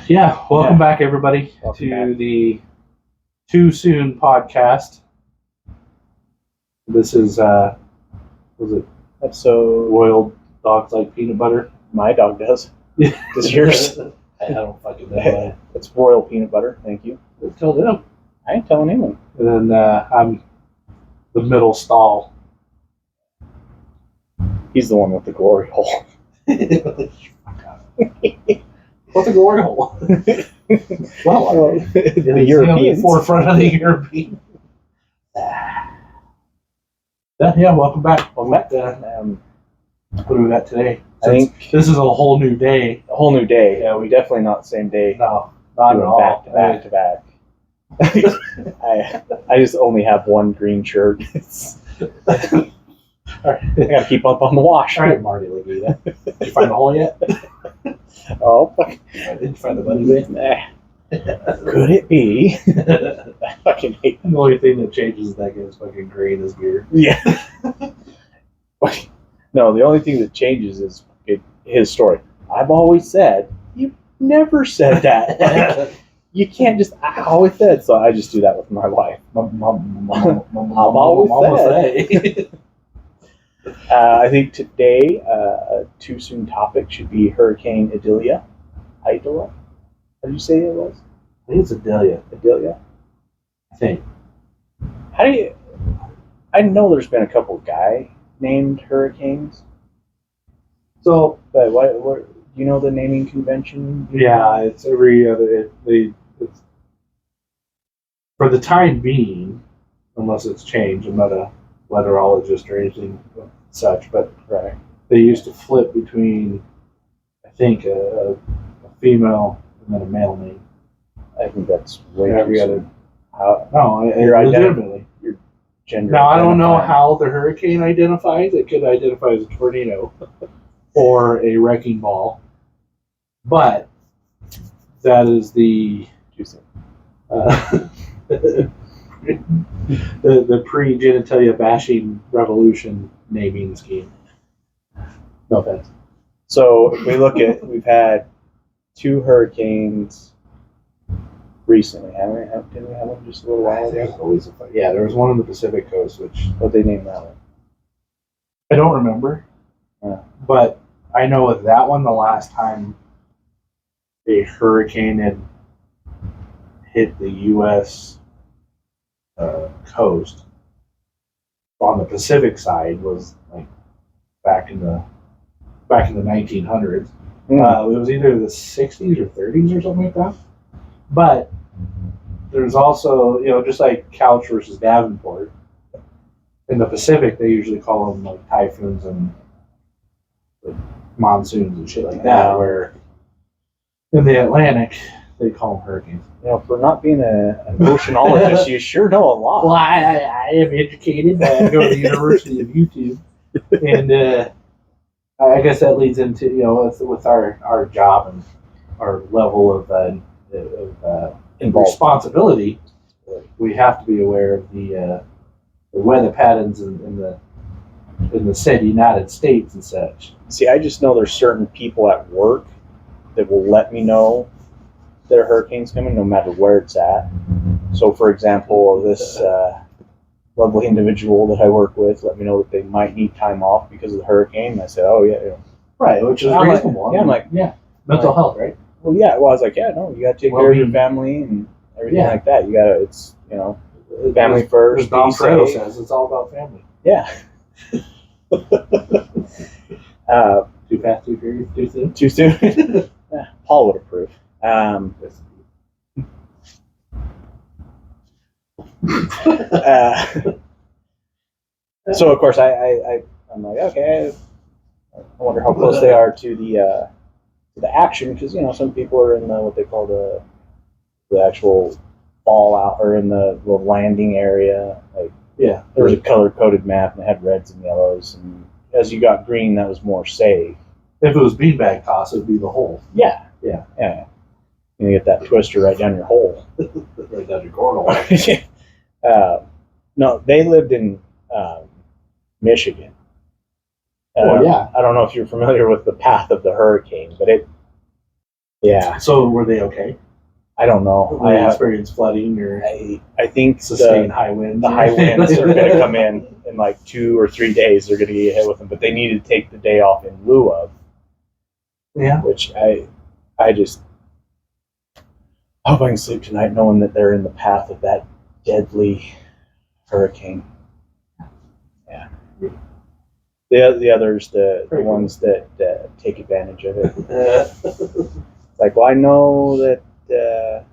Welcome back, everybody, the Too Soon podcast. This is, was it episode Royal Dogs Like Peanut Butter? My dog does. Does yours? I don't fucking know. It's Royal Peanut Butter, thank you. Tell them. I ain't telling anyone. And then I'm the middle stall. He's the one with the glory hole. What's a glory hole? Well, the Europeans. The forefront of the European. Welcome back. What do we got today? I think this is a whole new day. A whole new day. Yeah, we definitely not the same day. No, not at all. Back to back. I just only have one green shirt. All right. I gotta keep up on the wash. All right, Marty Lagita. Did you find the hole yet? Oh, fuck. Did you find the money? Could it be? I fucking hate the only thing that changes that guy's fucking green is gear. Yeah. No, the only thing that changes is his story. I've always said, you've never said that. Like, you can't just, I always said, so I just do that with my wife. I've always said. I think today, a too soon topic should be Hurricane Idalia. Idalia? How did you say it was? I think it's Idalia. Idalia? I think. How do you... I know there's been a couple guy named hurricanes. So, but what do you know the naming convention? Yeah, it's every other... It's, for the time being, unless it's changed, I'm not a weatherologist or anything such, but right. They used to flip between, I think, a female and then a male name. I think that's way every other. You're legitimately. Your gender. Now I don't know how the hurricane identifies. It could identify as a tornado or a wrecking ball, but that is the the pre-genitalia bashing revolution naming scheme. No offense. So if we look at, we've had 2 hurricanes recently, haven't we? Didn't we have one just a little while ago? There was one on the Pacific coast, which... What they named that one? I don't remember. But I know with that one, the last time a hurricane had hit the U.S. Coast on the Pacific side was like back in the 1900s. It was either the 60s or 30s or something like that. But there's also, just like Couch versus Davenport, in the Pacific they usually call them like typhoons and like monsoons and shit like that, where in the Atlantic they call them hurricanes. For not being an oceanologist, you sure know a lot. Well, I am educated. I go to the University of YouTube, and I guess that leads into with our job and our level of responsibility. We have to be aware of the weather patterns in the said United States and such. See, I just know there's certain people at work that will let me know that a hurricane's coming, no matter where it's at. So, for example, this lovely individual that I work with let me know that they might need time off because of the hurricane. And I said, "Oh yeah, right," which is reasonable. Mental health, right? Well, yeah. Well, I was like, "Yeah, no, you got to take care of your family and everything like that. You got to, it's family first." As Don Fredo says, it's all about family. Yeah. Too fast, too furious, too soon. Too soon. Paul would approve. So of course I'm like, okay, I wonder how close they are to the action, because some people are in what they call the actual fallout, or in the landing area. Like, there was a color coded map and it had reds and yellows, and as you got green, that was more safe. If it was beanbag toss, it would be the hole. Yeah. You get that twister right down your hole. Right down your cornhole. No, they lived in Michigan. I don't know if you're familiar with the path of the hurricane, but Yeah. So were they okay? I don't know. I experienced flooding or I think sustained high winds. The high winds are going to come in like 2 or 3 days. They're going to get hit with them, but they needed to take the day off in lieu of. Yeah. Which I just hope I can sleep tonight knowing that they're in the path of that deadly hurricane. Yeah. The others, the ones that take advantage of it. Like, well, I know that the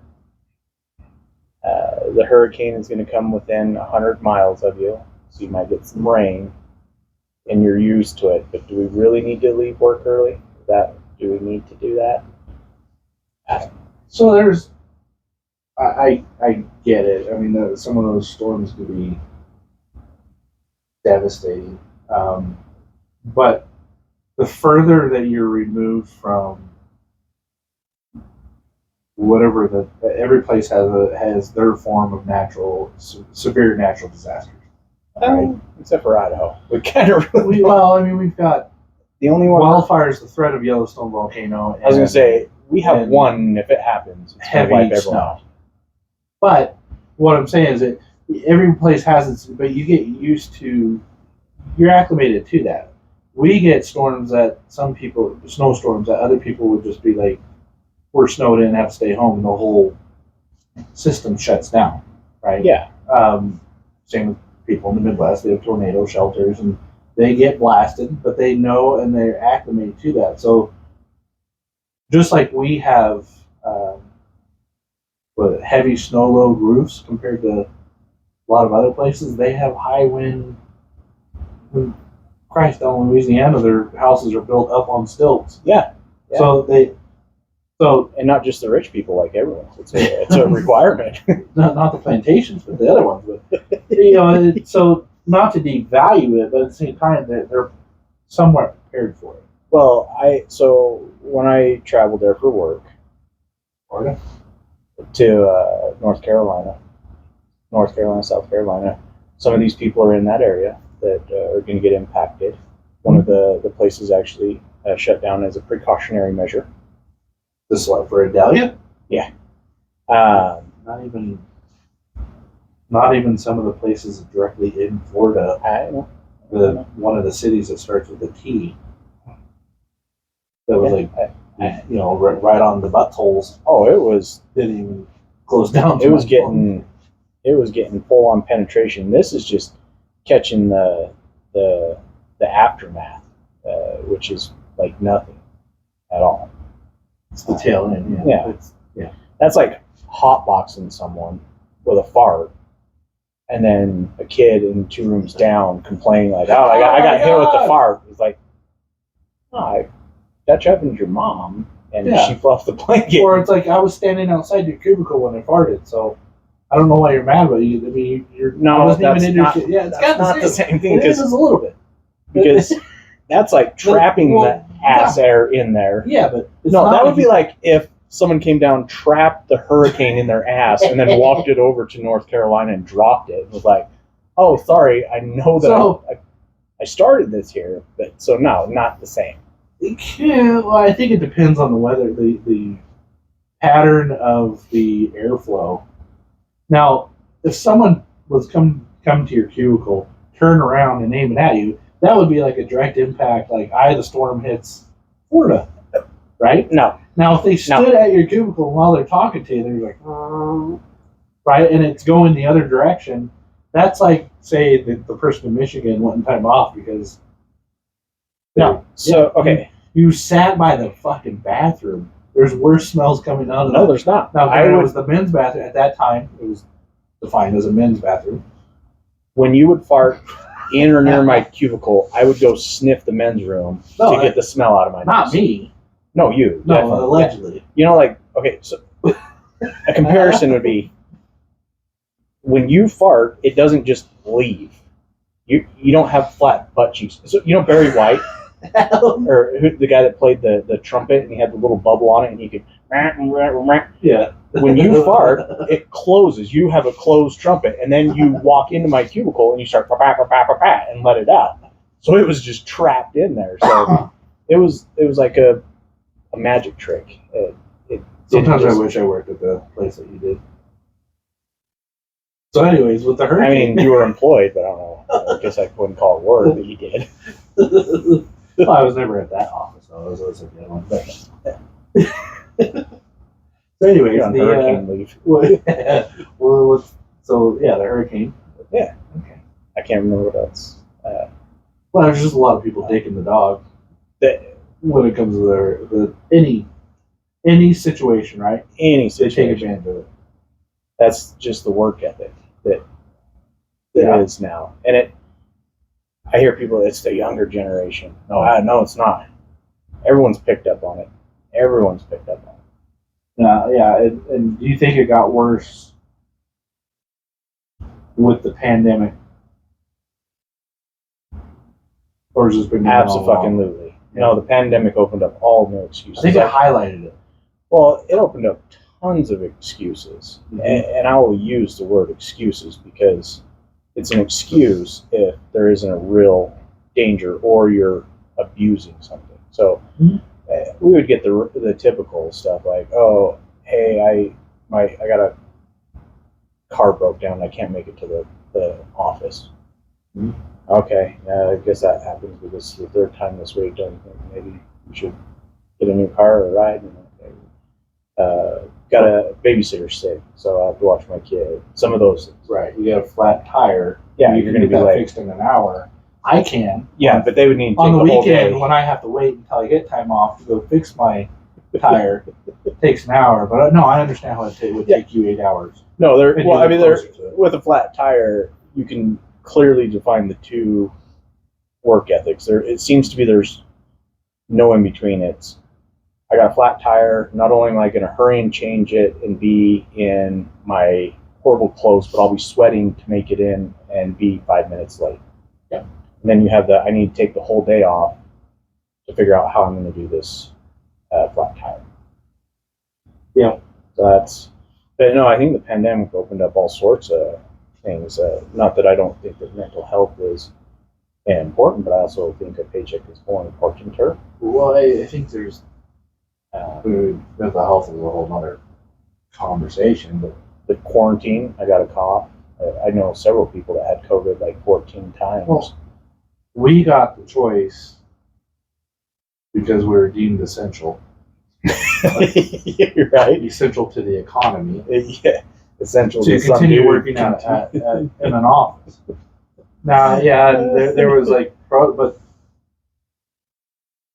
hurricane is going to come within 100 miles of you, so you might get some rain, and you're used to it. But do we really need to leave work early? Do we need to do that? I don't know. So there's, I get it. I mean, some of those storms could be devastating, but the further that you're removed from whatever every place has their form of severe natural disasters. Right? Except for Idaho, we kind of we've got the only one. Wildfires, the threat of Yellowstone volcano. I was going to say we have one. If it happens, it's heavy wipe snow. everyone. But what I'm saying is that every place has its. But you get used to. You're acclimated to that. We get storms that snowstorms that other people would just be like, we're snowed in and have to stay home, and the whole system shuts down, right? Yeah. Same with people in the Midwest. They have tornado shelters, and they get blasted, but they know and they're acclimated to that. So just like we have heavy snow load roofs compared to a lot of other places, they have high wind. Christ, down in Louisiana, their houses are built up on stilts. Yeah. So and not just the rich people, like everyone. It's a requirement. not the plantations, but the other ones. But so not to devalue it, but at the same time, they're somewhat prepared for it. Well, so when I traveled there for work, Florida to North Carolina, South Carolina, some of these people are in that area that are going to get impacted. One of the places actually shut down as a precautionary measure. This is what, for Adelia? Yeah. Not even some of the places directly in Florida. I don't know. One of the cities that starts with a T. That was right on the buttholes. Oh, it was. Didn't even close down. It was getting full on penetration. This is just catching the aftermath, which is like nothing at all. It's the tail end. Yeah. That's like hotboxing someone with a fart, and then a kid in 2 rooms down complaining like, "Oh, I got hit with the fart." It's like, "Oh, that happened to your mom, and she fluffed the blanket." Or it's like, I was standing outside your cubicle when I farted, so I don't know why you're mad, but I mean, it's not the same thing. It is a little bit because that's like trapping the ass air in there. Yeah, but that would be like if someone came down, trapped the hurricane in their ass, and then walked it over to North Carolina and dropped it. It was like, oh, sorry, I know that I started this here, but so no, not the same. Well, I think it depends on the weather, the pattern of the airflow. Now, if someone was come to your cubicle, turn around and aim it at you, that would be like a direct impact, like the storm hits Florida, right? No. Now, if they stood at your cubicle while they're talking to you, they're like, right, and it's going the other direction, that's like, say, the person in Michigan wanting time off because... No. So, okay. You sat by the fucking bathroom. There's worse smells coming out of No, there's not. Now, it was the men's bathroom. At that time, it was defined as a men's bathroom. When you would fart in or near my cubicle, I would go sniff the men's room to get the smell out of my nose. Not me. No, you. No, definitely. allegedly. You know, like, okay, so a comparison would be when you fart, it doesn't just leave. You don't have flat butt cheeks. So, Barry White? Or the guy that played the trumpet and he had the little bubble on it and he could... Yeah. When you fart, it closes. You have a closed trumpet, and then you walk into my cubicle and you start and let it out. So it was just trapped in there. So it was like a magic trick. Sometimes I wish I worked at the place that you did. So, anyways, with the I hurricane, mean, you were employed, but I don't know. I guess I wouldn't call it work, but you did. well, I was never at that office, though. I was always at the other one. But so, anyways, You're on hurricane leave. well, so yeah, the hurricane. Yeah. Okay. I can't remember what else. Well, there's just a lot of people taking the dog That when it comes to any situation, right? any They situation. take advantage of it. That's just the work ethic that Yeah. is now. And I hear people, it's the younger generation. No, it's not. Everyone's picked up on it. Everyone's picked up on it. Yeah. And do you think it got worse with the pandemic, or has it been going on all along? Absolutely. No, the pandemic opened up all new I excuses. think it highlighted it. Well, it opened up tons of excuses. Mhm. And I will use the word excuses because it's an excuse if there isn't a real danger or you're abusing something. So Mhm. we would get the typical stuff like, oh, hey, I got a car broke down. I can't make it to the office. Mhm. Okay, I guess that happens because it's the third time this week. Don't you think maybe you should get a new car or ride? Got a babysitter sick, so I have to watch my kid. Some of those things. Right. You got a flat tire. Yeah, you you're can going to get be that late. fixed in an hour. I can. Yeah, but they would need to On take the the whole weekend day. when I have to wait until I get time off to go fix my tire, it takes an hour. But no, I understand how it would take you 8 hours. No, And you live closer to it. with a flat tire, you can clearly define the two work ethics. It seems to be there's no in between. It's I got a flat tire. Not only am I going to hurry and change it and be in my horrible clothes, but I'll be sweating to make it in and be 5 minutes late. Yeah. And then you have I need to take the whole day off to figure out how I'm going to do this flat tire. Yeah. So but no, I think the pandemic opened up all sorts of things. Not that I don't think that mental health is important, but I also think a paycheck is more important. Well, I think there's mental health is a whole other conversation, but The quarantine, I got a cough. I know several people that had COVID like 14 times. Well, we got the choice because we were deemed essential. You're right. Essential to the economy. Yeah, essential To some continue dude. working in an office. Now, yeah, there was but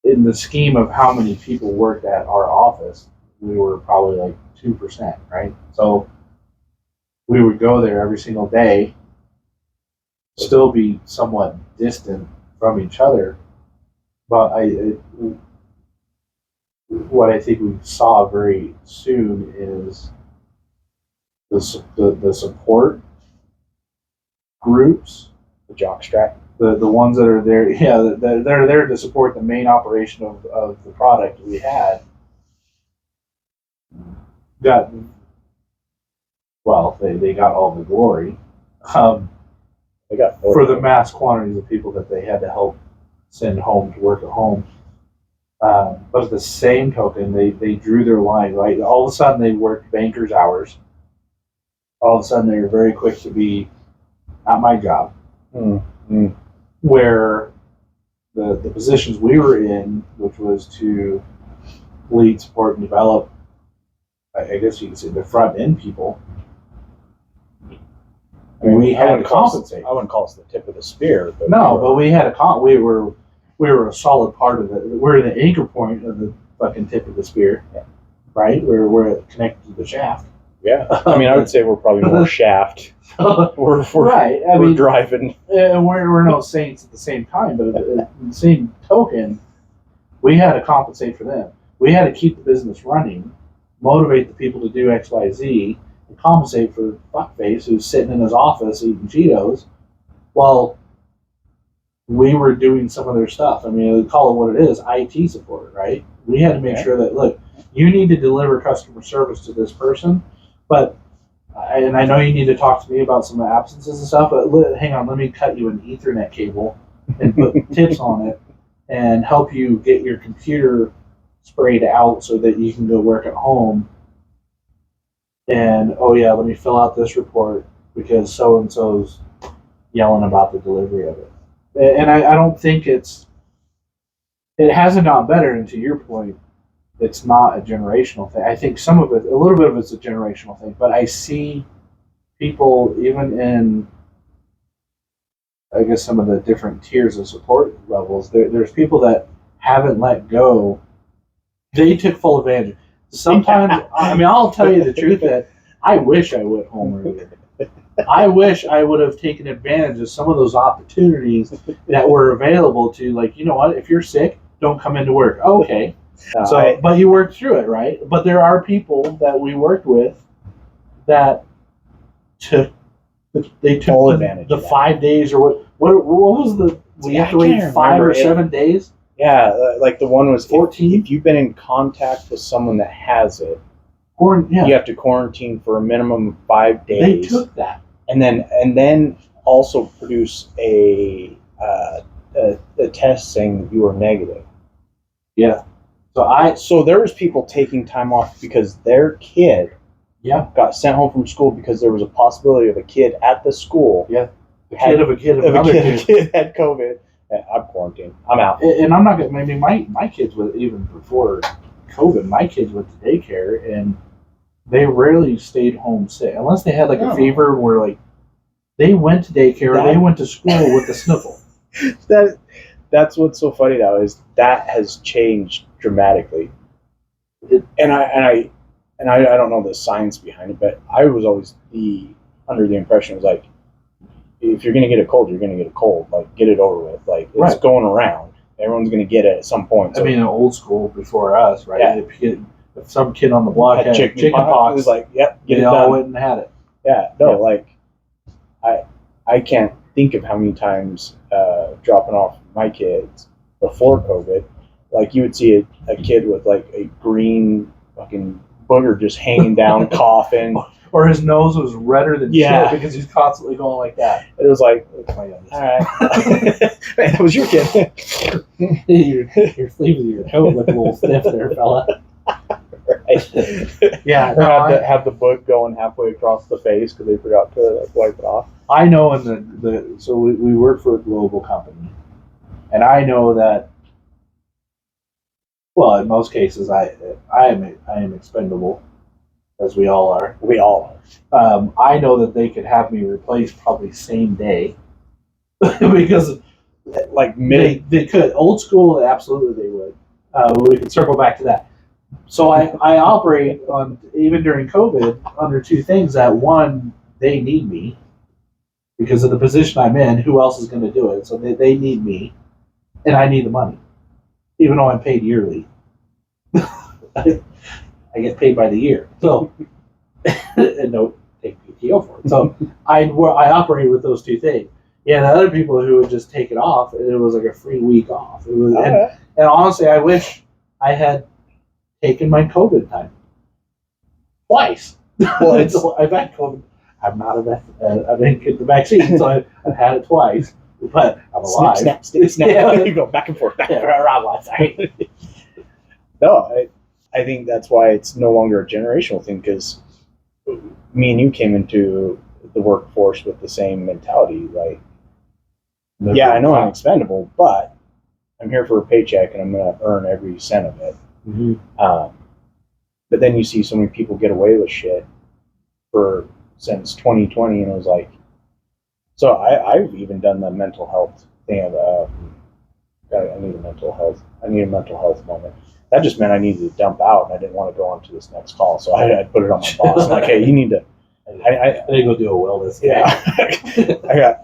in the scheme of how many people worked at our office, we were probably like 2%, right? So we would go there every single day, still be somewhat distant from each other, but what I think we saw very soon is the support groups, The jockstrap. the ones that are there, yeah, they're there to support the main operation of the product we had. They got all the glory They got for the mass quantities of people that they had to help send home to work at home. But at the same token, they drew their line, right? All of a sudden, they worked banker's hours. All of a sudden, they were very quick to be at my job, where the positions we were in, which was to lead, support, and develop, I guess you could say the front end people. We had to compensate. I wouldn't call us the tip of the spear. But But we had we were a solid part of it. We're the anchor point of the fucking tip of the spear, right? We're connected to the shaft. Yeah, I mean, I would say we're probably more shaft. We're Right. We're driving. And we're no saints at the same time, but at the same token, we had to compensate for them. We had to keep the business running, motivate the people to do X, Y, Z, and compensate for fuckface who's sitting in his office eating Cheetos while we were doing some of their stuff. I mean, call it what it is, IT support, right? We had to make sure that, look, you need to deliver customer service to this person, but, and I know you need to talk to me about some absences and stuff, but hang on, let me cut you an Ethernet cable and put tips on it and help you get your computer sprayed out so that you can go work at home and oh yeah, let me fill out this report because so and so's yelling about the delivery of it. And I don't think it hasn't gotten better. And to your point, it's not a generational thing. I think some of it, a little bit of it's a generational thing, but I see people even in, I guess, some of the different tiers of support levels. There's people that haven't let go. They took full advantage. Sometimes, I mean, I'll tell you the truth that I wish I went home earlier. I wish I would have taken advantage of some of those opportunities that were available to, like, you know what, if you're sick, don't come into work. Okay. But you worked through it, right? But there are people that we worked with that took Full advantage the of that. 5 days or what was the, we have to wait 5 or 7 days? Yeah, like the one was 14? If you've been in contact with someone that has it, Yeah. you have to quarantine for a minimum of 5 days. They took that. And then also produce a test saying you were negative. Yeah. So there was people taking time off because their kid got sent home from school because there was a possibility of a kid at the school. Yeah. The kid of a kid of another kid. A kid had COVID. I'm quarantined. I'm out. And I'm not going to, I mean, my kids, even before COVID, my kids went to daycare and they rarely stayed home sick. Unless they had like a fever where like they went to daycare or they went to school with the sniffle. That's what's so funny now is that has changed dramatically. And I don't know the science behind it, but I was always under the impression it was like, if you're gonna get a cold, you're gonna get a cold. Like, get it over with. Like, it's going around. Everyone's gonna get it at some point. So. I mean, in old school before us, right? Yeah. If some kid on the block had chicken pox, it was like, yep, they all went and had it. Yeah, no, like, I can't think of how many times dropping off my kids before COVID, like you would see a kid with like a green fucking booger just hanging down, coughing. Or his nose was redder than shit because he's constantly going like that. It was like, all right. Man, that was your kid. your sleeves of your coat look a little stiff there, fella. Right. Yeah. Have the book going halfway across the face because they forgot to like, wipe it off. I know so we work for a global company, and I know that. Well, in most cases, I am expendable, as we all are. We all are. I know that they could have me replaced probably same day because, like they could. Old school, absolutely they would. We could circle back to that. So I operate on, even during COVID, under two things. That one, they need me because of the position I'm in. Who else is going to do it? So they need me, and I need the money, even though I'm paid yearly. I get paid by the year, so and don't take PTO for it. So I operate with those two things. Yeah, the other people who would just take it off, it was like a free week off. It was, and honestly, I wish I had taken my COVID time twice. Well, I've had COVID. I'm not a vet. I didn't get the vaccine, so I've had it twice. But I'm alive. Snap. Yeah. You go back and forth. Sorry. No, I think that's why it's no longer a generational thing, because me and you came into the workforce with the same mentality. Like, yeah, I know I'm expendable, but I'm here for a paycheck and I'm going to earn every cent of it. Mm-hmm. But then you see so many people get away with shit since 2020, and it was like, so I've even done the mental health thing of, I need a mental health moment. That just meant I needed to dump out, and I didn't want to go on to this next call. So I put it on my boss. I'm like, hey, you need to. I need to go do a wellness. Yeah,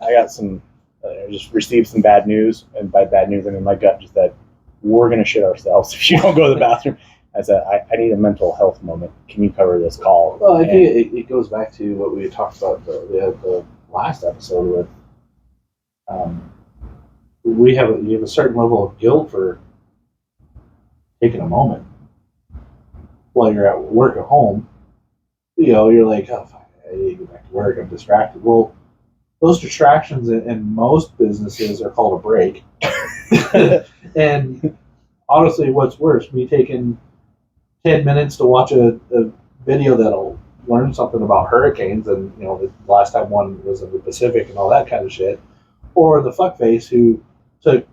I got some. I just received some bad news, and by bad news, I mean my gut just said, we're gonna shit ourselves if you don't go to the bathroom. I said, I need a mental health moment. Can you cover this call? Well, I think it goes back to what we had talked about the last episode with. You have a certain level of guilt for taking a moment while you're at work at home. You know, you're like, oh, fuck, I need to get back to work. I'm distracted. Well, those distractions in most businesses are called a break. And honestly, what's worse, me taking 10 minutes to watch a video that'll learn something about hurricanes, and you know, the last time one was in the Pacific and all that kind of shit, or the fuckface who took,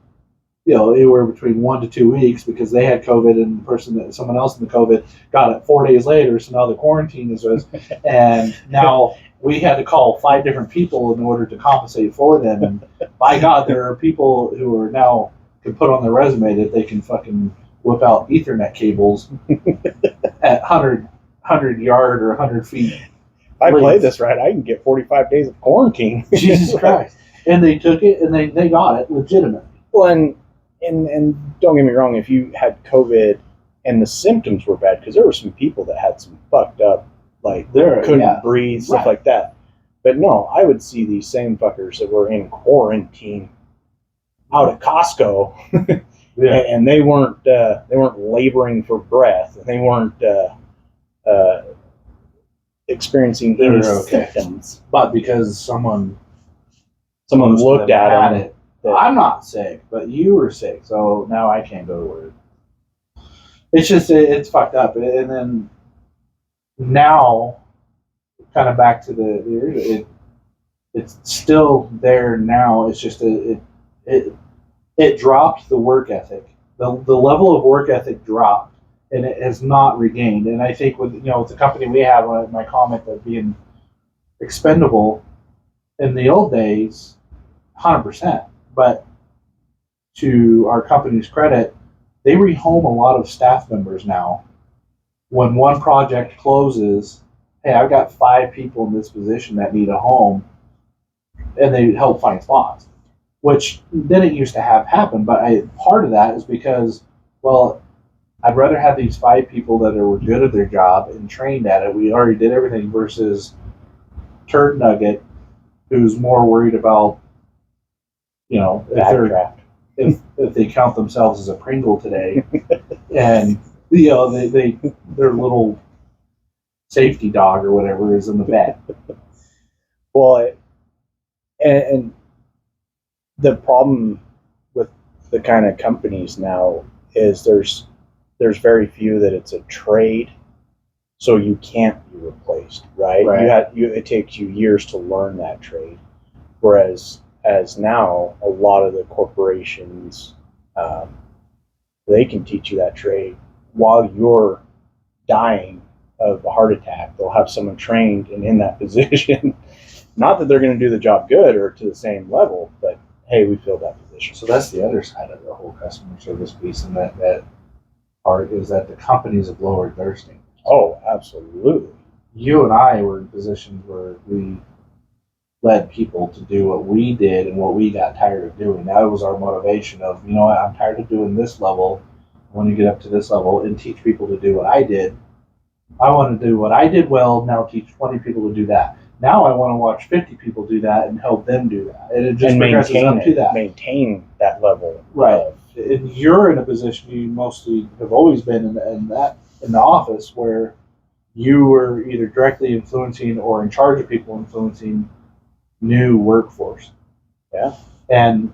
you know, anywhere between 1 to 2 weeks because they had COVID, and the person that someone else in the COVID got it 4 days later, so now the quarantine is us, and now we had to call 5 different people in order to compensate for them. And by God, there are people who are now can put on their resume that they can fucking whip out Ethernet cables at 100 yard or 100 feet. If I play this right, I can get 45 days of quarantine. Jesus Christ. And they took it and they got it legitimately. Well, and don't get me wrong, if you had COVID and the symptoms were bad, because there were some people that had some fucked up, like couldn't breathe, stuff like that. But no, I would see these same fuckers that were in quarantine out at Costco, and they weren't laboring for breath, and they weren't experiencing any symptoms. But because someone looked at them, I'm not sick, but you were sick, so now I can't go to work. It's just it's fucked up, and then now, kind of back to it's still there now. It's just it dropped the work ethic. The level of work ethic dropped, and it has not regained. And I think with the company we have, my comment of being expendable in the old days, 100%. But to our company's credit, they rehome a lot of staff members now. When one project closes, hey, I've got 5 people in this position that need a home, and they help find spots, which didn't used to have happen. But part of that is because, well, I'd rather have these 5 people that were good at their job and trained at it. We already did everything versus Turd Nugget, who's more worried about, if they count themselves as a Pringle today, and their little safety dog or whatever is in the bed. Well, and the problem with the kind of companies now is there's very few that it's a trade, so you can't be replaced, right? It takes you years to learn that trade, whereas now a lot of the corporations, they can teach you that trade while you're dying of a heart attack. They'll have someone trained and in that position. Not that they're going to do the job good or to the same level, but hey, we filled that position. So that's the other side of the whole customer service piece, and that part is that the companies have lowered their standards. Oh, absolutely. You and I were in positions where we led people to do what we did and what we got tired of doing. That was our motivation of, I'm tired of doing this level. I want to get up to this level and teach people to do what I did. I want to do what I did well, now teach 20 people to do that. Now I want to watch 50 people do that and help them do that. And it just progresses up to that. Maintain that level. Right. And you're in a position you mostly have always been in the office where you were either directly influencing or in charge of people influencing new workforce. Yeah. And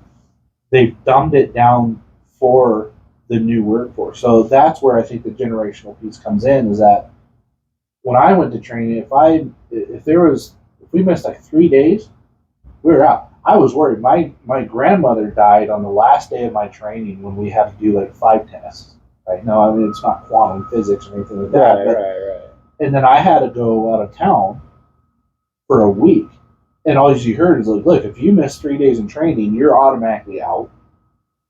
they've dumbed it down for the new workforce. So that's where I think the generational piece comes in, is that when I went to training, if we missed like 3 days, we were out. I was worried. My grandmother died on the last day of my training when we had to do like 5 tests. Right? No, I mean, it's not quantum physics or anything like that. Right. And then I had to go out of town for a week. And all you heard is like, look, if you miss 3 days in training, you're automatically out.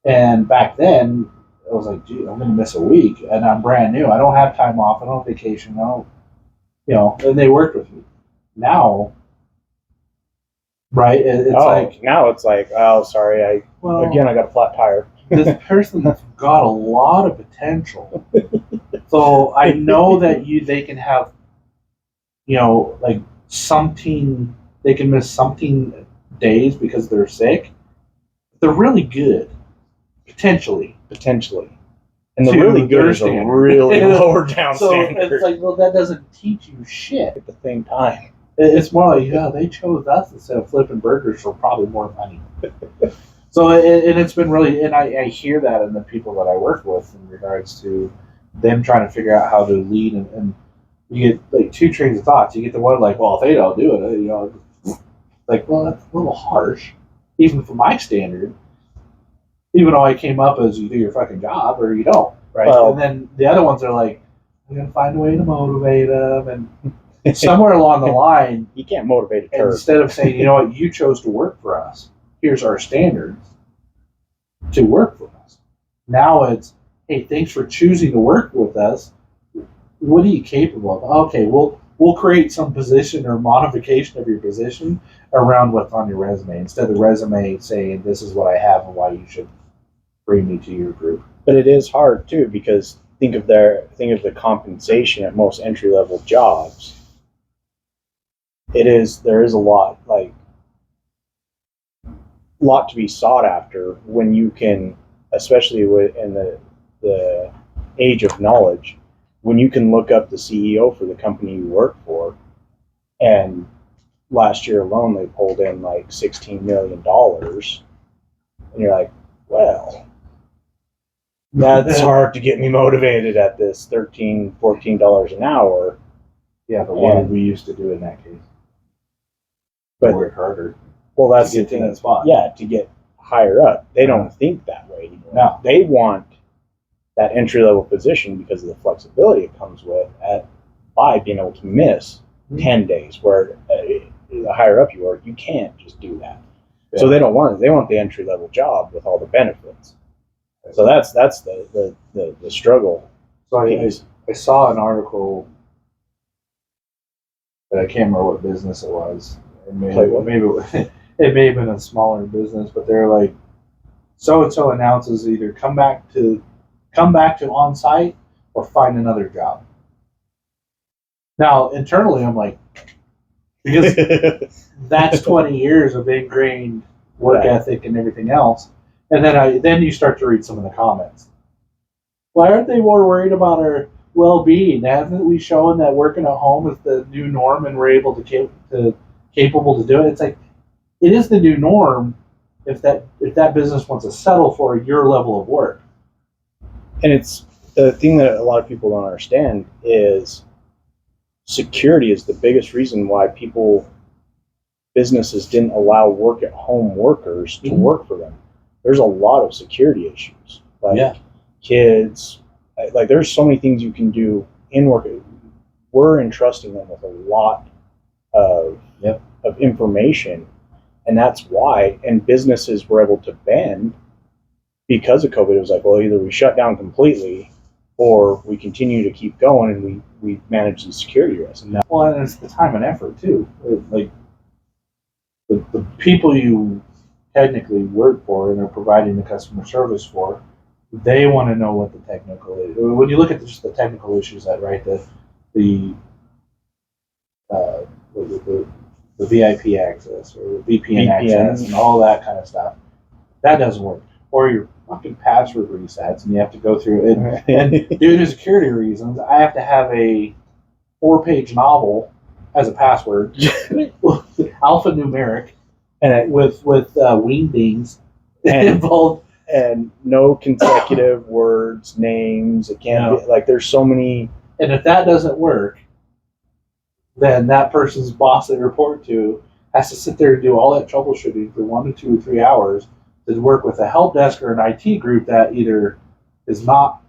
And back then, I was like, gee, I'm going to miss a week, and I'm brand new. I don't have time off. I don't have vacation. And they worked with me. Now, right? Now it's like, oh, sorry, I got a flat tire. This person's got a lot of potential. So I know that they can have, like something. They can miss something days because they're sick. They're really good, potentially. And the really good is a really lower down standard. It's like, well, that doesn't teach you shit. At the same time, it's more like, they chose us instead of flipping burgers for probably more money. So, and it's been really, and I hear that in the people that I work with in regards to them trying to figure out how to lead and you get like two trains of thoughts. You get the one like, well, if they don't do it, like, well, that's a little harsh, even for my standard. Even though I came up as you do your fucking job or you don't, right? Well, and then the other ones are like, I'm gonna find a way to motivate them, and somewhere along the line, you can't motivate a turd. instead of saying, you know what, you chose to work for us. Here's our standards to work for us. Now it's, hey, thanks for choosing to work with us. What are you capable of? Okay, we'll create some position or modification of your position around what's on your resume instead of the resume saying this is what I have and why you should bring me to your group. But it is hard too, because think of the compensation at most entry level jobs. There is a lot to be sought after when you can, especially in the age of knowledge, when you can look up the CEO for the company you work for, and last year alone they pulled in like $16 million, and you're like, well, that's hard to get me motivated at this $13-14 an hour. Yeah, but what did we used to do in that case? But work harder. Well, that's to get to that spot. Yeah, to get higher up. They don't think that way anymore. No. They want that entry level position because of the flexibility it comes with by being able to miss 10 days, where the higher up you are, you can't just do that. Yeah. So they don't want it. They want the entry level job with all the benefits. So that's the struggle. So I saw an article that I can't remember what business it was. Maybe it may have been a smaller business, but they're like, so and so announces either come back to on site or find another job. Now internally, I'm like, because that's 20 years of ingrained work ethic and everything else, and then you start to read some of the comments. Why aren't they more worried about our well-being? Haven't we shown that working at home is the new norm, and we're able capable to do it? It's like, it is the new norm if that business wants to settle for your level of work. And it's the thing that a lot of people don't understand is security is the biggest reason why businesses didn't allow work at home workers to work for them. There's a lot of security issues, like kids, like there's so many things you can do in work. We're entrusting them with a lot of information, and that's why. And businesses were able to bend because of COVID. It was like, well, either we shut down completely, or we continue to keep going, and we manage the security risk. And it's the time and effort too. Like the people you technically work for and are providing the customer service for, they want to know what the technical is. When you look at just the technical issues that, right, the VIP access or VPN access and all that kind of stuff, that doesn't work. Or your fucking password resets and you have to go through it. And due to security reasons, I have to have a 4-page novel as a password, alphanumeric, and with wingdings involved. And no consecutive words, names. It can't be, like, there's so many. And if that doesn't work, then that person's boss they report to has to sit there and do all that troubleshooting for 1 to 2 or 3 hours to work with a help desk or an IT group that either is not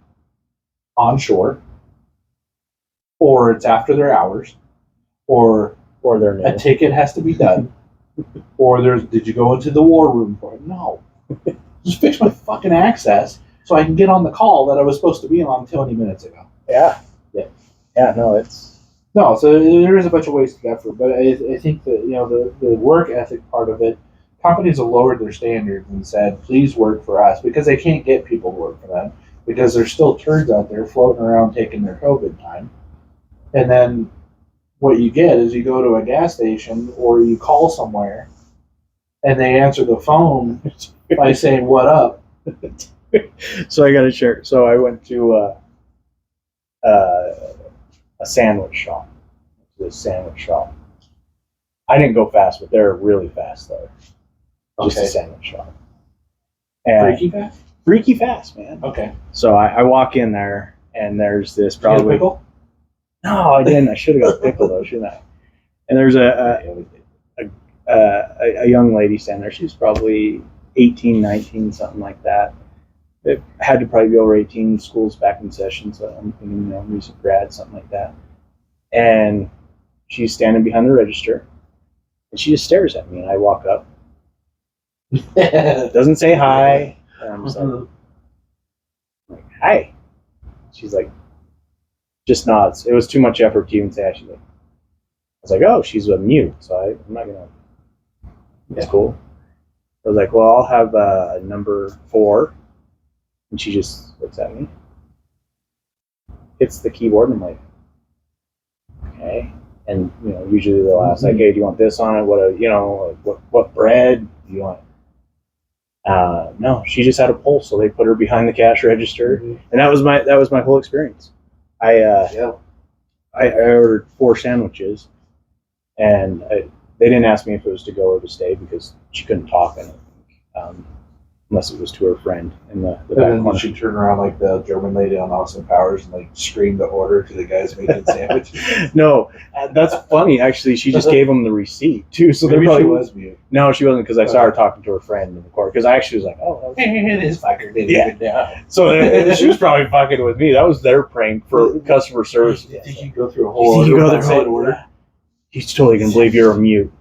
onshore, or it's after their hours, or a ticket has to be done, or did you go into the war room for it? No. Just fix my fucking access so I can get on the call that I was supposed to be on 20 minutes ago. Yeah. No, so there is a bunch of ways to effort, but I think that the work ethic part of it, companies have lowered their standards and said, please work for us, because they can't get people to work for them, because there's still turds out there floating around taking their COVID time. And then what you get is you go to a gas station or you call somewhere and they answer the phone by saying, what up? So I got to share. So I went to a sandwich shop. I didn't go fast, but they're really fast there. Just a sandwich shop. And Freaky fast? Freaky fast, man. Okay. So I walk in there, and there's this probably. Pickle? No, I didn't. I should have got pickle though, shouldn't I? And there's a young lady standing there. She's probably 18, 19, something like that. It had to probably be over 18. School's back in session, so I'm thinking, recent grad, something like that. And she's standing behind the register, and she just stares at me. And I walk up, doesn't say hi, and I'm just like, hi. She's like, just nods. It was too much effort to even say hi. She's like, I was like, oh, she's a mute, so I'm not gonna. It's cool. I was like, well, I'll have number 4. And she just looks at me, hits the keyboard, and I'm like, okay. And usually they'll ask like, hey, do you want this on it? What bread do you want? No, she just had a pulse, so they put her behind the cash register, and that was my whole experience. I ordered 4 sandwiches, and they didn't ask me if it was to go or to stay because she couldn't talk, I don't think, unless it was to her friend in the back then corner. she turned around like the German lady on Austin Powers and like screamed the order to the guys making sandwiches. No, that's funny. Actually, she just gave them the receipt too. So Maybe probably she was mute. No, she wasn't, because I saw her talking to her friend in the corner. Because I actually was like, oh, This fucker didn't even know. So she was probably fucking with me. That was their prank for customer service. You think you go through a whole order? He's totally gonna believe you're a mute.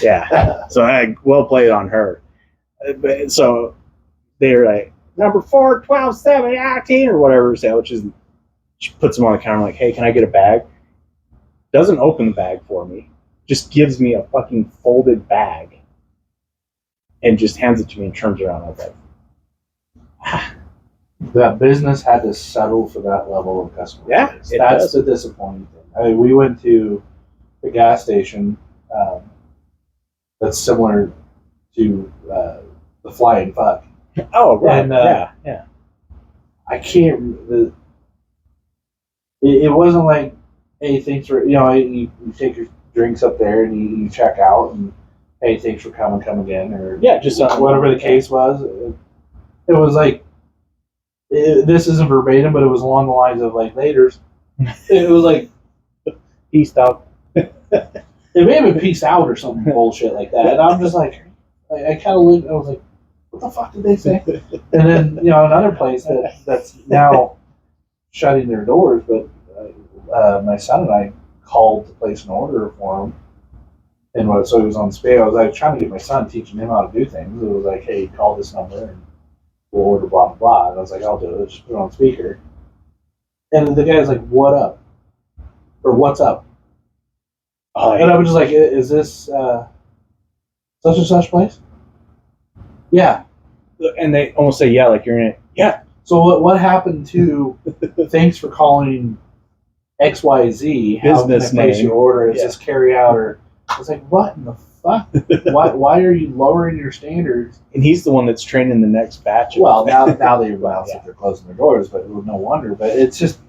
Yeah. So I well played on her. So they're like, number 4, 12, 7, 18, or whatever sandwiches. She puts them on the counter, like, hey, can I get a bag? Doesn't open the bag for me. Just gives me a fucking folded bag and just hands it to me and turns around. I was like, that business had to settle for that level of customer service. That's the disappointing thing. I mean, we went to the gas station that's similar to the Flying Fuck. Oh, right. And, yeah. I can't. It wasn't like, hey, thanks for you take your drinks up there and you check out and hey, thanks for coming, come again, or just whatever the case was. It was like this isn't verbatim, but it was along the lines of like laters. It was like peace out. It may have been peace out or something bullshit like that, and I'm just like, I kind of looked. I was like, what the fuck did they say? And then another place that's now shutting their doors, but my son and I called to place an order for him, and so he was on speed. I was trying to get my son, teaching him how to do things. It was like, hey, call this number and we'll order blah blah blah. And I was like, I'll do it. Just put it on speaker. And the guy's like, what up? Or what's up? And I was just like, is this such and such place? Yeah. And they almost say, yeah, like you're in it. Yeah. So what happened to thanks for calling XYZ business name? Place your order. Is this carry out or? I was like, what in the fuck? why are you lowering your standards? And he's the one that's training the next batch. Well, now they realize that they're closing their doors, but no wonder. But it's just,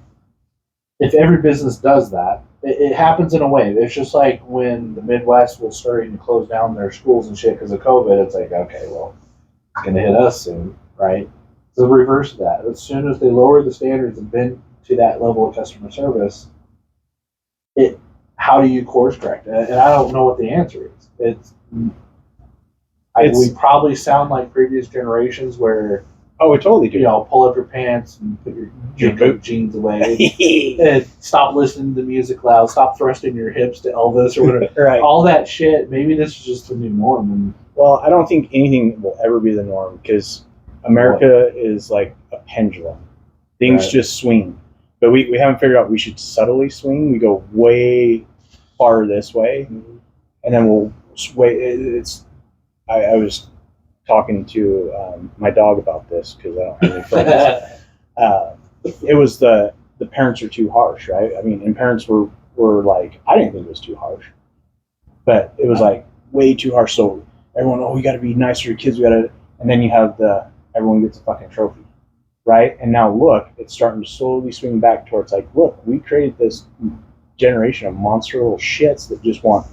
if every business does that, it happens in a wave. It's just like when the Midwest was starting to close down their schools and shit because of COVID. It's like, okay, well, it's going to hit us soon, right? It's the reverse of that. As soon as they lower the standards and been to that level of customer service, how do you course correct? And I don't know what the answer is. We probably sound like previous generations where we totally do. Pull up your pants and put your jeans away. And stop listening to music loud. Stop thrusting your hips to Elvis or whatever. Right. All that shit. Maybe this is just the new norm. Well, I don't think anything will ever be the norm because America is like a pendulum. Things just swing. But we haven't figured out we should subtly swing. We go way far this way, and then we'll sway. I was talking to my dog about this because I don't have any friends. It was the parents are too harsh, right? I mean, and parents were like, I didn't think it was too harsh, but it was like way too harsh. So everyone, we got to be nice to your kids. And then you have everyone gets a fucking trophy, right? And now look, it's starting to slowly swing back towards like, look, we created this generation of monster little shits that just want.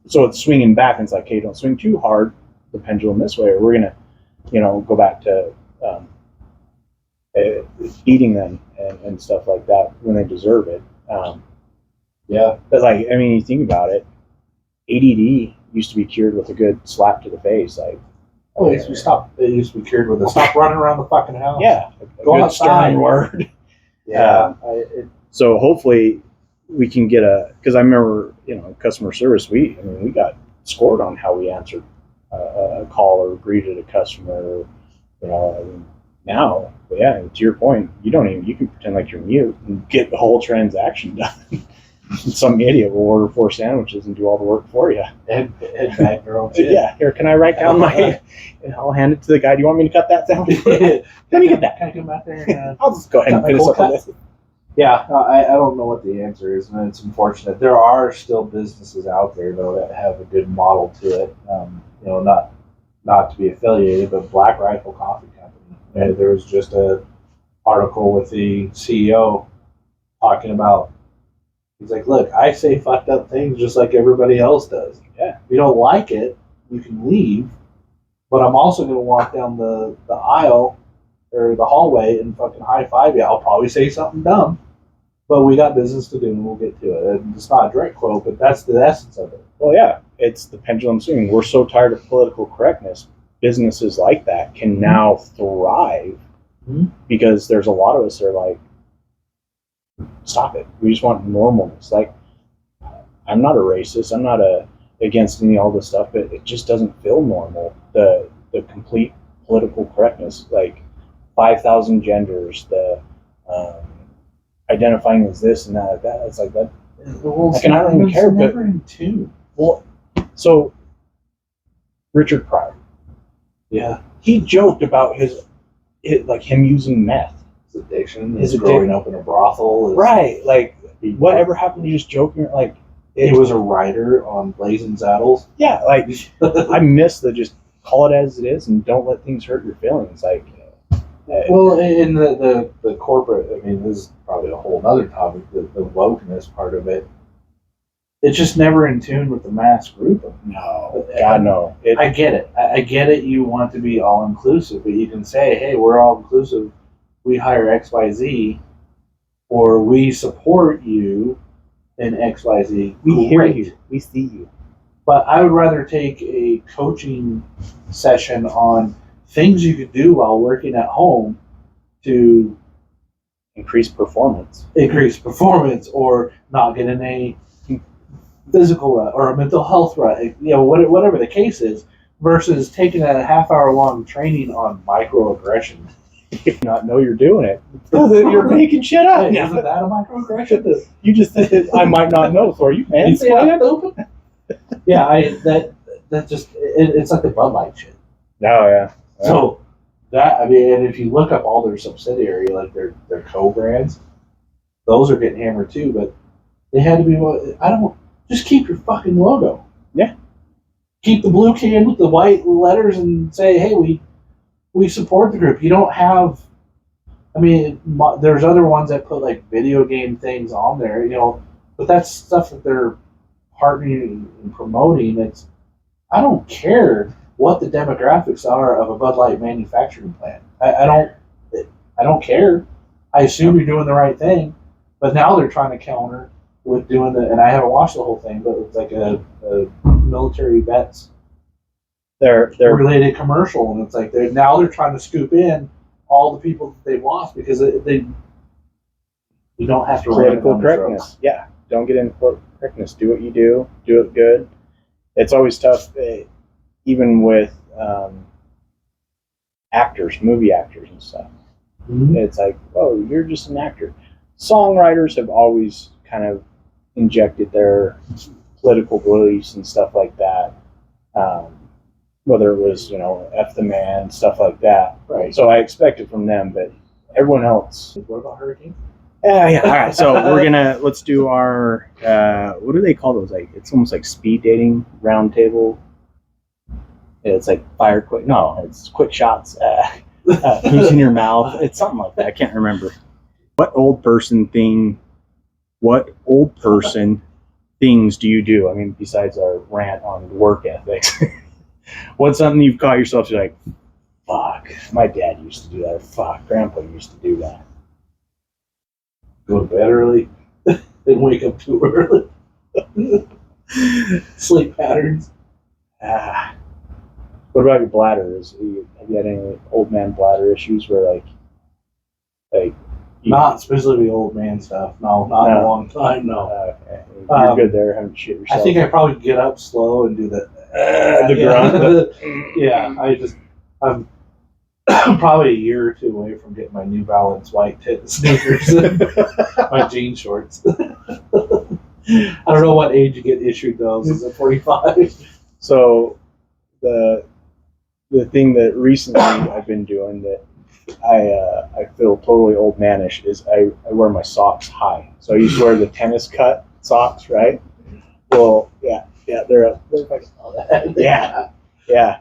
So it's swinging back, and it's like, hey, don't swing too hard the pendulum this way, or we're gonna, go back to eating them and stuff like that when they deserve it. Yeah. But like, I mean, you think about it, ADD used to be cured with a good slap to the face. Like, Oh, it used to be cured with a stop running around the fucking house. yeah, a Go good outside. stern word. Yeah. So hopefully we can get because I remember, customer service, we got scored on how we answered a call or greeted a customer, now, but yeah, to your point, you can pretend like you're mute and get the whole transaction done. Some idiot will order 4 sandwiches and do all the work for you. And bag their own shit. Yeah, here, can I write down and I'll hand it to the guy. Do you want me to cut that sandwich? Let me get that. Can I come out there and I'll just go ahead and finish up on this. Yeah, I don't know what the answer is, and it's unfortunate. There are still businesses out there though that have a good model to it. Not to be affiliated, but Black Rifle Coffee Company. There was just a article with the CEO talking about. He's like, look, I say fucked up things just like everybody else does. Yeah. If you don't like it, you can leave. But I'm also going to walk down the aisle or the hallway and fucking high five you. I'll probably say something dumb. But we got business to do and we'll get to it. And it's not a direct quote, but that's the essence of it. Well, yeah, it's the pendulum swinging. We're so tired of political correctness. Businesses like that can now thrive because there's a lot of us that are like, stop it. We just want normalness. Like, I'm not a racist. I'm not against all this stuff, but it just doesn't feel normal. The complete political correctness, like 5,000 genders, the identifying as this and that, like that. It's like that. Well, I don't even care. But never in tune. Well, so Richard Pryor. Yeah. He joked about him using meth. His addiction, His growing up in a brothel. Right. Like, whatever happened to just joking? Like, he was a writer on Blazing Saddles. Yeah, like, I miss the just call it as it is and don't let things hurt your feelings. Like, well, in the corporate, I mean, this is probably a whole other topic, the wokeness part of it. It's just never in tune with the mass group. No, God, no. I get it. I get it. You want to be all inclusive, but you can say, hey, we're all inclusive. We hire XYZ, or we support you in XYZ. We hear you. We see you. But I would rather take a coaching session on things you could do while working at home to increase performance, or not get in a physical rut or a mental health rut, whatever the case is, versus taking a half-hour long training on microaggression. If you not know you're doing it, you're making shit up. Hey, isn't that a microaggression? You just said I might not know, so are you fancy? Yeah, that just it's like the Bud Light shit. Oh yeah. So that, I mean, and if you look up all their subsidiary, like their co-brands, those are getting hammered too. But they had to be. Just keep your fucking logo. Yeah. Keep the blue can with the white letters and say, hey, we support the group. You don't have. I mean, there's other ones that put like video game things on there, but that's stuff that they're partnering and promoting. I don't care what the demographics are of a Bud Light manufacturing plant. I don't care. I assume you're doing the right thing, but now they're trying to counter with doing and I haven't watched the whole thing, but it's like a military vets they're related commercial, and it's like they're trying to scoop in all the people that they've lost because you don't have to political correctness. Yeah, don't get into political correctness. Do what you do it good. It's always tough, even with movie actors and stuff. Mm-hmm. It's like, oh, you're just an actor. Songwriters have always kind of injected their political beliefs and stuff like that. Whether it was, F the man, stuff like that. Right. So I expect it from them, but everyone else. What about Hurricane? Yeah. All right. So let's do our, what do they call those? Like, it's almost like speed dating roundtable. It's like fire quick. No, it's quick shots. Who's in your mouth? It's something like that. I can't remember. What old person things do you do? I mean, besides our rant on work ethics, what's something you've caught yourself to like, fuck, my dad used to do that, or fuck, grandpa used to do that? Go to bed early. then wake up too early. Sleep patterns. What about your bladder? Have you had any old man bladder issues where like Not specifically old man stuff. No, not in a long time. No. Okay. You're good there. Haven't shit yourself. I think I probably get up slow and do the grunt. Yeah, I'm probably a year or two away from getting my New Balance white tit sneakers and my jean shorts. I don't know what age you get issued those. Is it 45? So the thing that recently I've been doing that I feel totally old manish is I wear my socks high. So I used to wear the tennis cut socks, right? Well, yeah, they're fucking, yeah.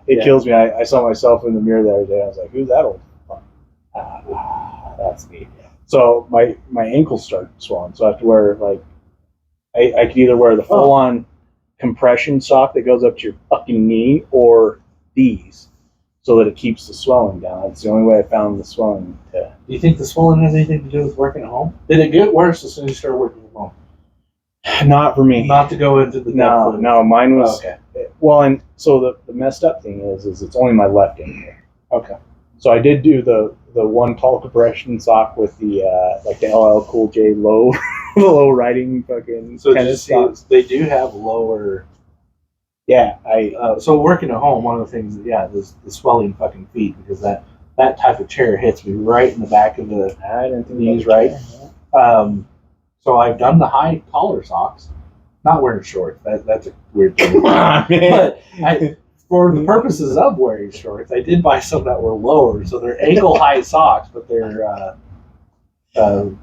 It kills me. I saw myself in the mirror the other day. I was like, "Who's that old fuck?" That's me. So my ankles start swelling. So I have to wear like I could either wear the full on compression sock that goes up to your fucking knee, or these, so that it keeps the swelling down. That's the only way I found the swelling to. Do you think the swelling has anything to do with working at home? Did it get worse as soon as you started working from home? Not for me. Not to go into the no. Mine was okay. Well, and so the messed up thing is it's only my left ankle. Okay. So I did do the one tall compression sock with the like the LL Cool J low low riding fucking tennis socks. They do have lower. Yeah, so working at home, one of the things, the swelling fucking feet, because that type of chair hits me right in the back of the knees, right? So I've done the high collar socks, not wearing shorts. That's a weird thing. But for the purposes of wearing shorts, I did buy some that were lower, so they're ankle high socks, but they're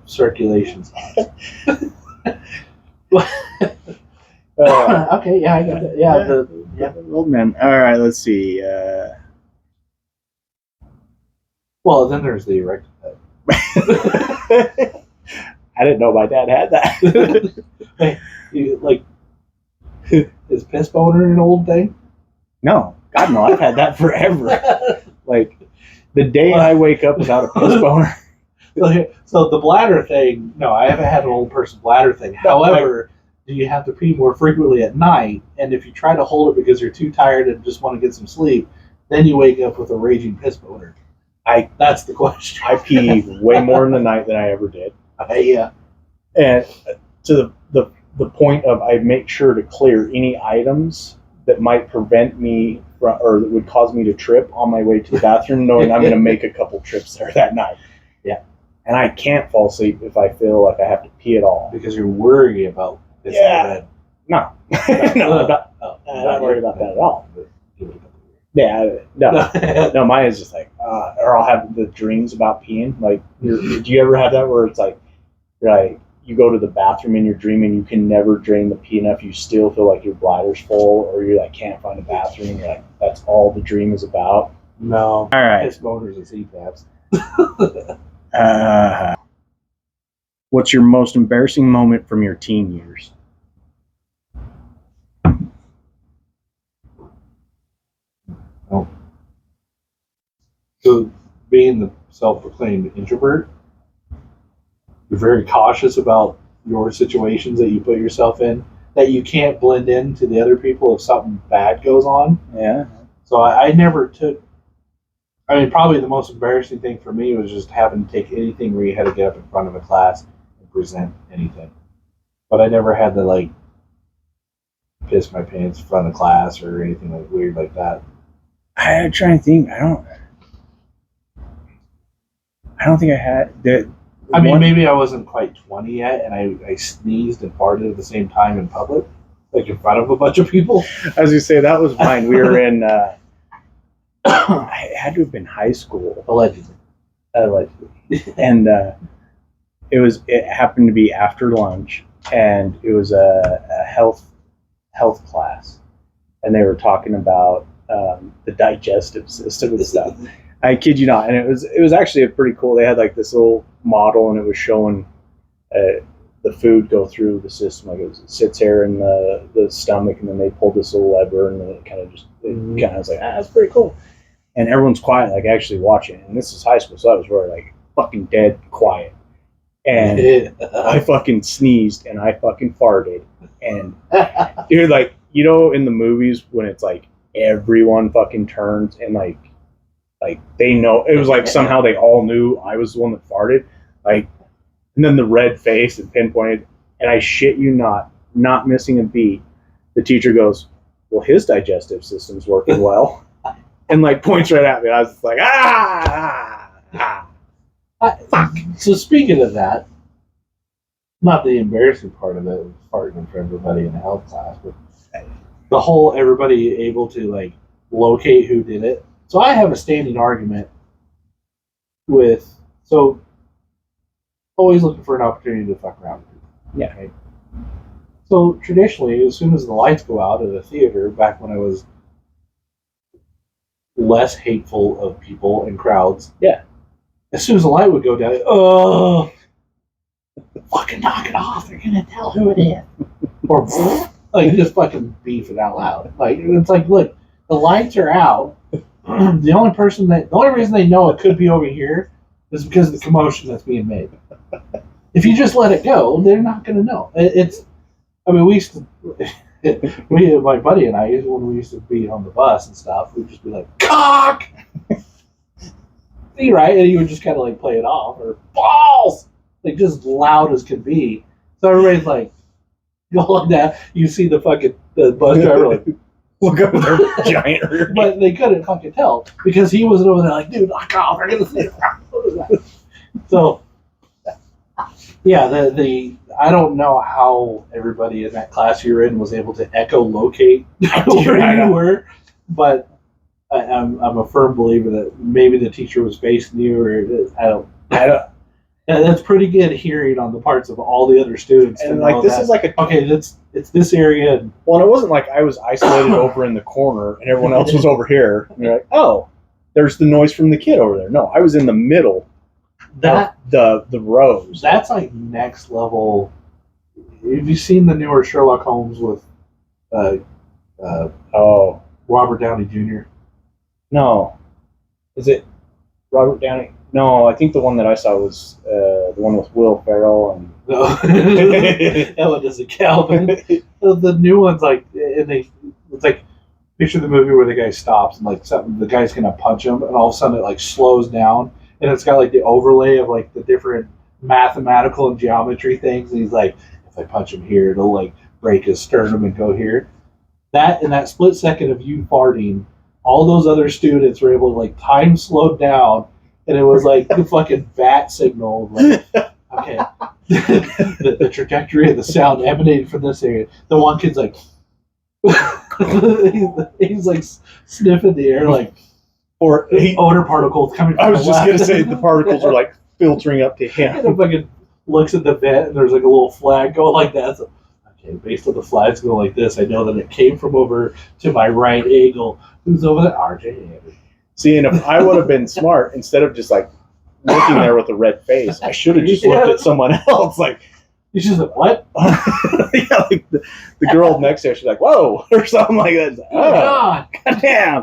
circulation socks. Okay, yeah, I got it. Yeah, old man. All right, let's see. Well, then there's the erected head. I didn't know my dad had that. Hey, is piss boner an old thing? No, God no, I've had that forever. Like the day I wake up without a piss boner. So the bladder thing, no, I haven't had an old person bladder thing. However, do you have to pee more frequently at night? And if you try to hold it because you're too tired and just want to get some sleep, then you wake up with a raging piss boner. That's the question. I pee way more in the night than I ever did. Yeah. And to the point of I make sure to clear any items that might prevent me or that would cause me to trip on my way to the bathroom, knowing I'm going to make a couple trips there that night. Yeah. And I can't fall asleep if I feel like I have to pee at all. Because you're worried about this. Yeah. No. No, I'm not worried about that at all. Yeah, no, mine is just like, or I'll have the dreams about peeing. Like, do you ever have that where it's like, you go to the bathroom in your dream and you can never drain the pee enough, you still feel like your bladder's full, or you like can't find a bathroom, and you're like, that's all the dream is about? No. All right. Piss boners and CPAPs. What's your most embarrassing moment from your teen years? Oh. So, being the self-proclaimed introvert, you're very cautious about your situations that you put yourself in, that you can't blend into the other people if something bad goes on. Yeah. So I never took. I mean, probably the most embarrassing thing for me was just having to take anything where you had to get up in front of a class and present anything. But I never had to like piss my pants in front of class or anything like weird like that. I'm trying to think. I don't think I had that. I mean, maybe I wasn't quite 20 yet, and I sneezed and farted at the same time in public, like in front of a bunch of people. As you say, that was mine. We were in. I had to have been high school, Allegedly. And it happened to be after lunch, and it was a health class, and they were talking about the digestive system and stuff. I kid you not, and it was actually a pretty cool. They had like this little model, and it was showing the food go through the system. Like it sits here in the stomach, and then they pulled this little lever, and then it kind of was like, that's pretty cool. And everyone's quiet, like actually watching. And this is high school, so I was really like fucking dead quiet. and I fucking sneezed and I fucking farted. And dude, like, you know, in the movies when it's like everyone fucking turns and like they know, it was like somehow they all knew I was the one that farted, like, and then the red face and pinpointed, and I shit you not missing a beat, the teacher goes, well, his digestive system's working well, and like points right at me. I was just like, fuck. So speaking of that, not the embarrassing part of it was farting for everybody in the health class, but the whole everybody able to like locate who did it. So I have a standing argument with always looking for an opportunity to fuck around with people. Yeah. Right? So traditionally, as soon as the lights go out at a theater, back when I was less hateful of people and crowds, yeah, as soon as the light would go down, oh, fucking knock it off! They're gonna tell who it is, or like just fucking beef it out loud. Like it's like, look, the lights are out. The only reason they know it could be over here is because of the commotion that's being made. If you just let it go, they're not going to know. We used to, my buddy and I, when we used to be on the bus and stuff, we'd just be like, cock! See, right? And he would just kind of like play it off, or balls! Like just loud as could be. So everybody's like, go like that. You see the bus driver like, look up with their giant rear. But they couldn't fucking tell because he wasn't over there like, dude, knock off, they're gonna see it. So yeah, the I don't know how everybody in that class you're in was able to echolocate where you were, but I'm a firm believer that maybe the teacher was facing you, or I don't. And that's pretty good hearing on the parts of all the other students. And like this is like it's this area. And, well, it wasn't like I was isolated over in the corner and everyone else was over here. And you're like, oh, there's the noise from the kid over there. No, I was in the middle. That the rows. That's like next level. Have you seen the newer Sherlock Holmes with Robert Downey Jr.? No, is it Robert Downey? No, I think the one that I saw was the one with Will Ferrell and. No. That one is a Calvin. The new one's like, it's like, picture the movie where the guy stops and like the guy's gonna punch him, and all of a sudden it like slows down, and it's got like the overlay of like the different mathematical and geometry things, and he's like, if I punch him here, it'll like break his sternum and go here. That in that split second of you farting, all those other students were able to like time slowed down. And it was like the fucking bat signal. Like, okay, the trajectory of the sound emanated from this area. The one kid's like, he's like sniffing the air, like, or odor particles coming from I was just going to say the particles are like filtering up to him. And he fucking looks at the vent, and there's like a little flag going like that. So, okay, based on the flags going like this, I know that it came from over to my right angle. Who's over there? RJ. See, and if I would have been smart, instead of just like looking there with a red face, I should have just looked at someone else. Like, you just like, what? Yeah, like the girl next to her, she's like, whoa, or something like that. Like, oh, God damn.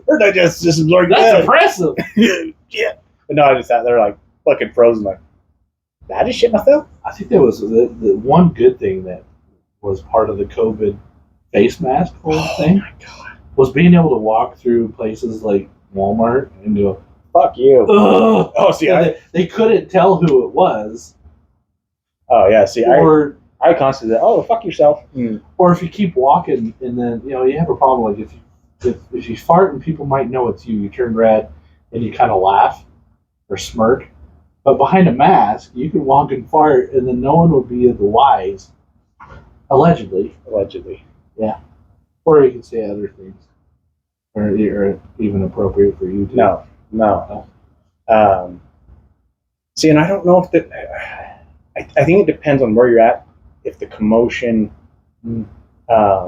Her digestive system's like that's impressive. Yeah. But no, I just sat there like fucking frozen, like, did I just shit myself? I think there was the one good thing that was part of the COVID face mask whole thing. My God. Was being able to walk through places like Walmart and go, fuck you. Ugh. Oh, see, they couldn't tell who it was. Oh, yeah, see, or I constantly say, oh, fuck yourself. Or if you keep walking and then, you have a problem, like if you fart and people might know it's you, you turn red and you kind of laugh or smirk. But behind a mask, you can walk and fart and then no one would be the wise. Allegedly. Yeah. Or you can say other things. Or even appropriate for you to. No. See, and I don't know if I think it depends on where you're at. If the commotion. Yeah,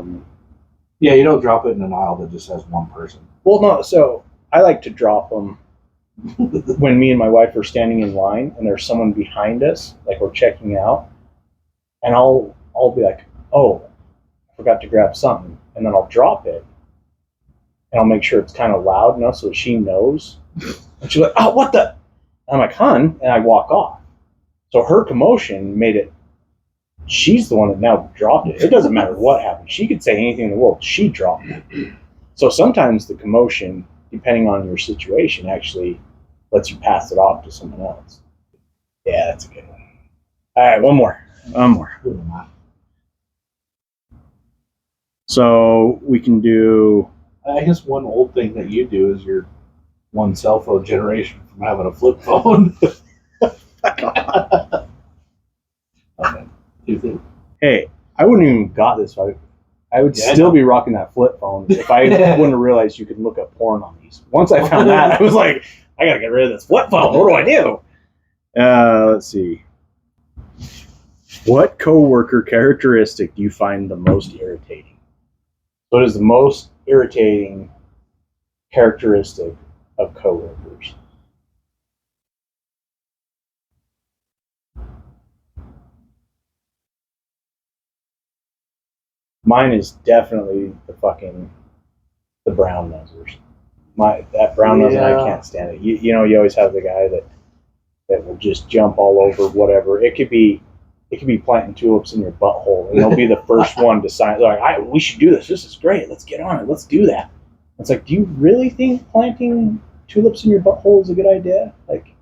you don't drop it in an aisle that just has one person. Well, no. So I like to drop them when me and my wife are standing in line and there's someone behind us, like we're checking out, and I'll be like, oh, I forgot to grab something, and then I'll drop it. And I'll make sure it's kind of loud enough so that she knows. And she's like, oh, what the? And I'm like, hun, and I walk off. So her commotion made it. She's the one that now dropped it. It doesn't matter what happened. She could say anything in the world. She dropped it. So sometimes the commotion, depending on your situation, actually lets you pass it off to someone else. Yeah, that's a good one. All right, one more. So we can do. I guess one old thing that you do is you're one cell phone generation from having a flip phone. Okay. You think? Hey, I wouldn't even got this. I would Yeah, I still know. be rocking that flip phone if I wouldn't have realized you could look up porn on these. Once I found that, I was like, I gotta get rid of this flip phone. What do I do? Let's see. What coworker characteristic do you find the most irritating? What is the most irritating characteristic of coworkers? Mine is definitely the brown nosers. That brown noser, I Yeah. can't stand it. You know, you always have the guy that will just jump all over whatever. It could be planting tulips in your butthole, and they'll be the first one to sign. Like, we should do this. This is great. Let's get on it. Let's do that. It's like, do you really think planting tulips in your butthole is a good idea? Like,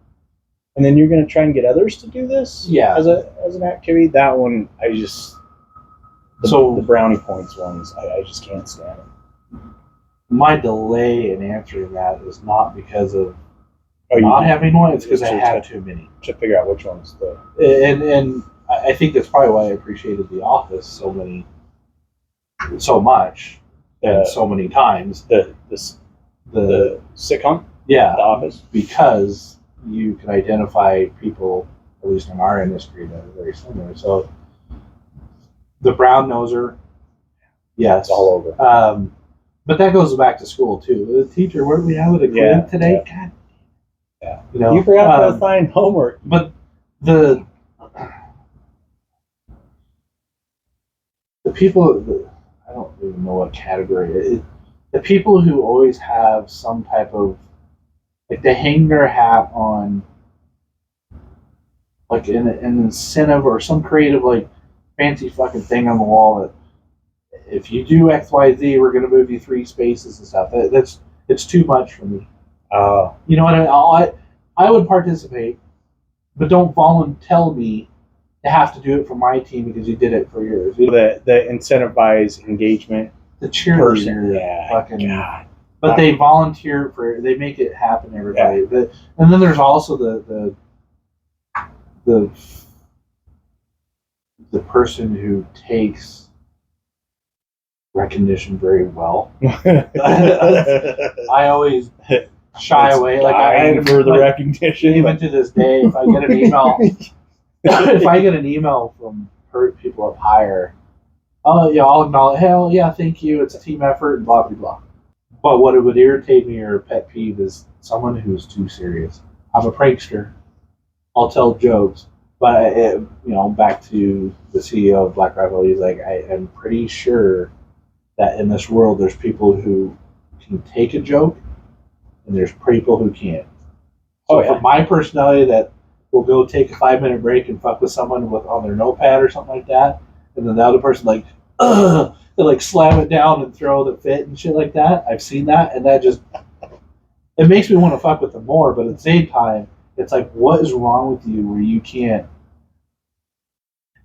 and then you're going to try and get others to do this? Yeah. As an activity, that one I just. The brownie points ones, I just can't stand it. My delay in answering that is not because of You not having one; it's because I to- had too many. To figure out which one's the. And I think that's probably why I appreciated The Office so much, and so many times. The sitcom, Yeah, The Office. because you can identify people, at least in our industry, that are very similar. So the brown noser, yes, It's all over. But that goes back to school too. The teacher, where did we have it? A quiz today? Yeah. God, Yeah. you know, You forgot to find homework. But the people, I don't even know what category. The people who always have some type of, like, they hang their hat on, like, an incentive or some creative, like, fancy fucking thing on the wall that if you do X, Y, Z, we're going to move you 3 spaces and stuff. It's too much for me. You know what? I would participate, but don't tell me to have to do it for my team because you did it for yours. The incentivize engagement. The cheerleader, fucking. God. But they volunteer they make it happen. Everybody, and then there's also the person who takes recognition very well. I always shy away. Like I for the recognition. Even to this day, if I get an email, from people up higher, oh yeah, I'll acknowledge. Hell yeah, thank you. It's a team effort and blah blah blah. But what it would irritate me or pet peeve is someone who's too serious. I'm a prankster. I'll tell jokes, but back to the CEO of Black Rifle, he's like, I am pretty sure that in this world there's people who can take a joke, and there's people who can't. So for my personality, that will go take a 5-minute break and fuck with someone on their notepad or something like that, and then the other person like, ugh, they like slam it down and throw the fit and shit like that. I've seen that, and that just it makes me want to fuck with them more. But at the same time, it's like, what is wrong with you where you can't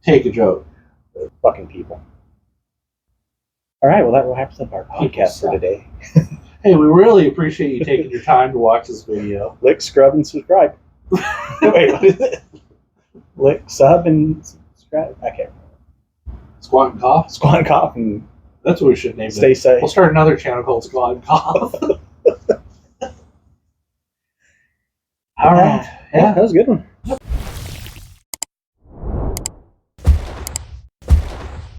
take a joke? Fucking people. All right, well, that wraps up our podcast for today. Hey, we really appreciate you taking your time to watch this video. Lick, scrub, and subscribe. Wait, what is it? Lick, sub, and subscribe? I can't remember. Squat and Cough? Squat and cough and That's what we should name it. stay safe. We'll start another channel called Squat and Cough. All right. Yeah, that was a good one.